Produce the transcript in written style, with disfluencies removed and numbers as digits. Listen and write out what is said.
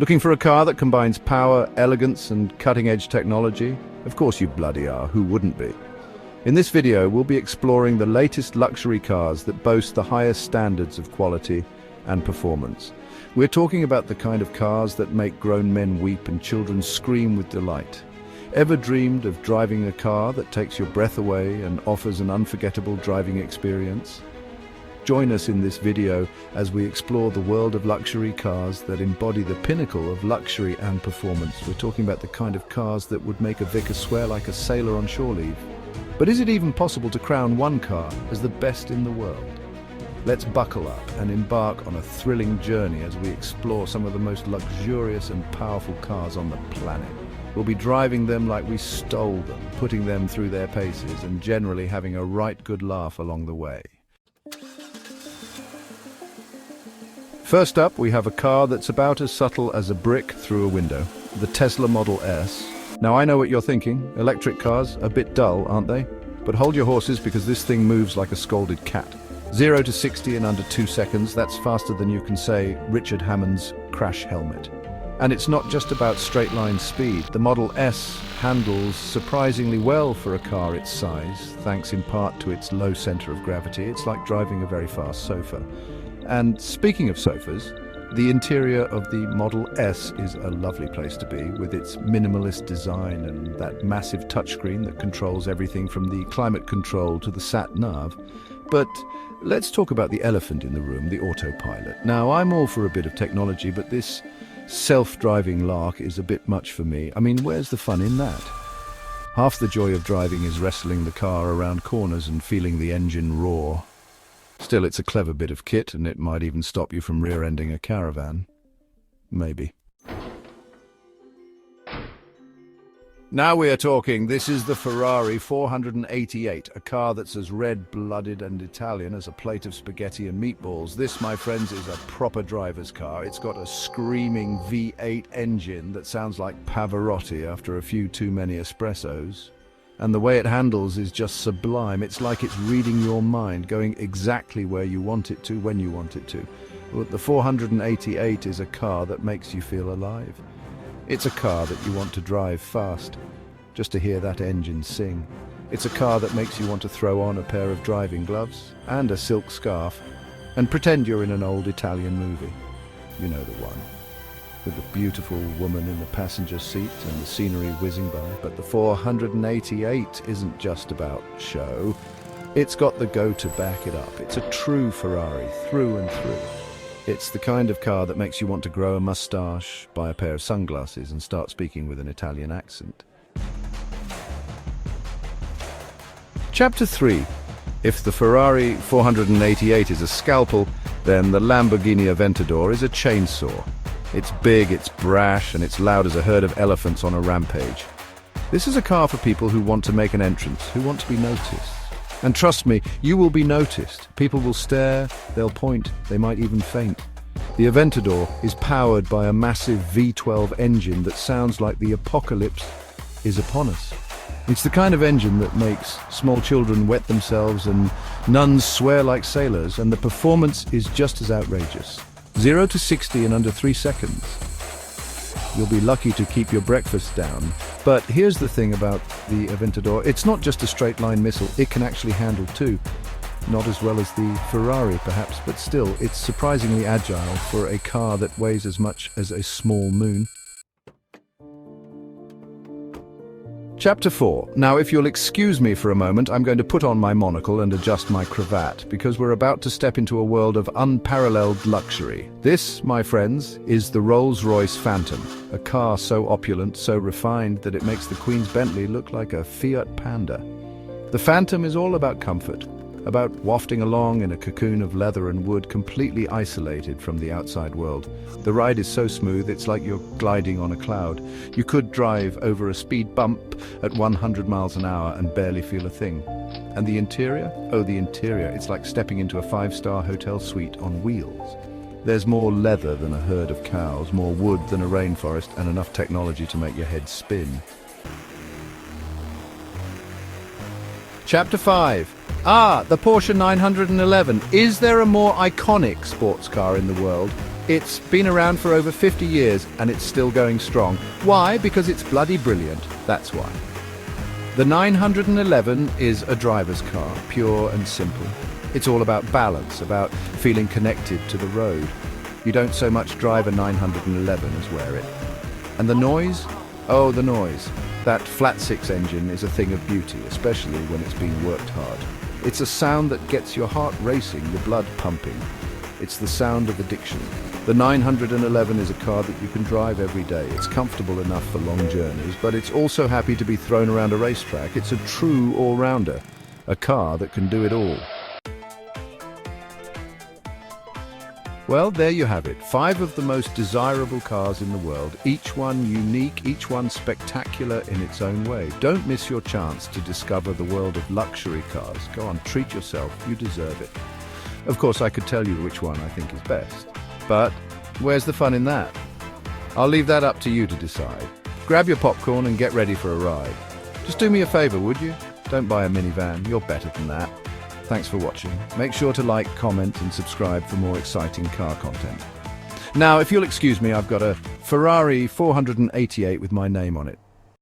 Looking for a car that combines power, elegance, and cutting-edge technology? Of course you bloody are, who wouldn't be? In this video, we'll be exploring the latest luxury cars that boast the highest standards of quality and performance. We're talking about the kind of cars that make grown men weep and children scream with delight. Ever dreamed of driving a car that takes your breath away and offers an unforgettable driving experience? Join us in this video as we explore the world of luxury cars that embody the pinnacle of luxury and performance. We're talking about the kind of cars that would make a vicar swear like a sailor on shore leave. But is it even possible to crown one car as the best in the world? Let's buckle up and embark on a thrilling journey as we explore some of the most luxurious and powerful cars on the planet. We'll be driving them like we stole them, putting them through their paces, and generally having a right good laugh along the way. First up, we have a car that's about as subtle as a brick through a window, the Tesla Model S. Now I know what you're thinking, electric cars, a bit dull, aren't they? But hold your horses because this thing moves like a scolded cat. 0 to 60 in under 2 seconds, that's faster than you can say Richard Hammond's crash helmet. And it's not just about straight-line speed. The Model S handles surprisingly well for a car its size, thanks in part to its low center of gravity. It's like driving a very fast sofa. And speaking of sofas, the interior of the Model S is a lovely place to be, with its minimalist design and that massive touchscreen that controls everything from the climate control to the sat-nav. But let's talk about the elephant in the room, the autopilot. Now, I'm all for a bit of technology, but this self-driving lark is a bit much for me. I mean, where's the fun in that? Half the joy of driving is wrestling the car around corners and feeling the engine roar. Still, it's a clever bit of kit, and it might even stop you from rear-ending a caravan. Maybe. Now we are talking. This is the Ferrari 488, a car that's as red-blooded and Italian as a plate of spaghetti and meatballs. This, my friends, is a proper driver's car. It's got a screaming V8 engine that sounds like Pavarotti after a few too many espressos. And the way it handles is just sublime. It's like it's reading your mind, going exactly where you want it to, when you want it to. Well, the 488 is a car that makes you feel alive. It's a car that you want to drive fast, just to hear that engine sing. It's a car that makes you want to throw on a pair of driving gloves and a silk scarf and pretend you're in an old Italian movie. You know the one, with the beautiful woman in the passenger seat and the scenery whizzing by. But the 488 isn't just about show. It's got the go to back it up. It's a true Ferrari through and through. It's the kind of car that makes you want to grow a mustache, buy a pair of sunglasses, and start speaking with an Italian accent. Chapter 3. If the Ferrari 488 is a scalpel, then the Lamborghini Aventador is a chainsaw. It's big, it's brash, and it's loud as a herd of elephants on a rampage. This is a car for people who want to make an entrance, who want to be noticed. And trust me, you will be noticed. People will stare, they'll point, they might even faint. The Aventador is powered by a massive V12 engine that sounds like the apocalypse is upon us. It's the kind of engine that makes small children wet themselves and nuns swear like sailors, and the performance is just as outrageous. 0 to 60 in under 3 seconds. You'll be lucky to keep your breakfast down. But here's the thing about the Aventador. It's not just a straight-line missile. It can actually handle too. Not as well as the Ferrari, perhaps, but still, it's surprisingly agile for a car that weighs as much as a small moon. Chapter 4. Now, if you'll excuse me for a moment, I'm going to put on my monocle and adjust my cravat, because we're about to step into a world of unparalleled luxury. This, my friends, is the Rolls-Royce Phantom, a car so opulent, so refined, that it makes the Queen's Bentley look like a Fiat Panda. The Phantom is all about comfort, about wafting along in a cocoon of leather and wood, completely isolated from the outside world. The ride is so smooth, it's like you're gliding on a cloud. You could drive over a speed bump at 100 miles an hour and barely feel a thing. And the interior? Oh, the interior. It's like stepping into a 5-star hotel suite on wheels. There's more leather than a herd of cows, more wood than a rainforest, and enough technology to make your head spin. Chapter 5. The Porsche 911. Is there a more iconic sports car in the world? It's been around for over 50 years and it's still going strong. Why? Because it's bloody brilliant, that's why. The 911 is a driver's car, pure and simple. It's all about balance, about feeling connected to the road. You don't so much drive a 911 as wear it. And the noise? Oh, the noise. That flat six engine is a thing of beauty, especially when it's been worked hard. It's a sound that gets your heart racing, the blood pumping. It's the sound of addiction. The 911 is a car that you can drive every day. It's comfortable enough for long journeys, but it's also happy to be thrown around a racetrack. It's a true all-rounder, a car that can do it all. Well, there you have it. 5 of the most desirable cars in the world, each one unique, each one spectacular in its own way. Don't miss your chance to discover the world of luxury cars. Go on, treat yourself. You deserve it. Of course, I could tell you which one I think is best. But where's the fun in that? I'll leave that up to you to decide. Grab your popcorn and get ready for a ride. Just do me a favor, would you? Don't buy a minivan. You're better than that. Thanks for watching. Make sure to like, comment and subscribe for more exciting car content. Now, if you'll excuse me, I've got a Ferrari 488 with my name on it.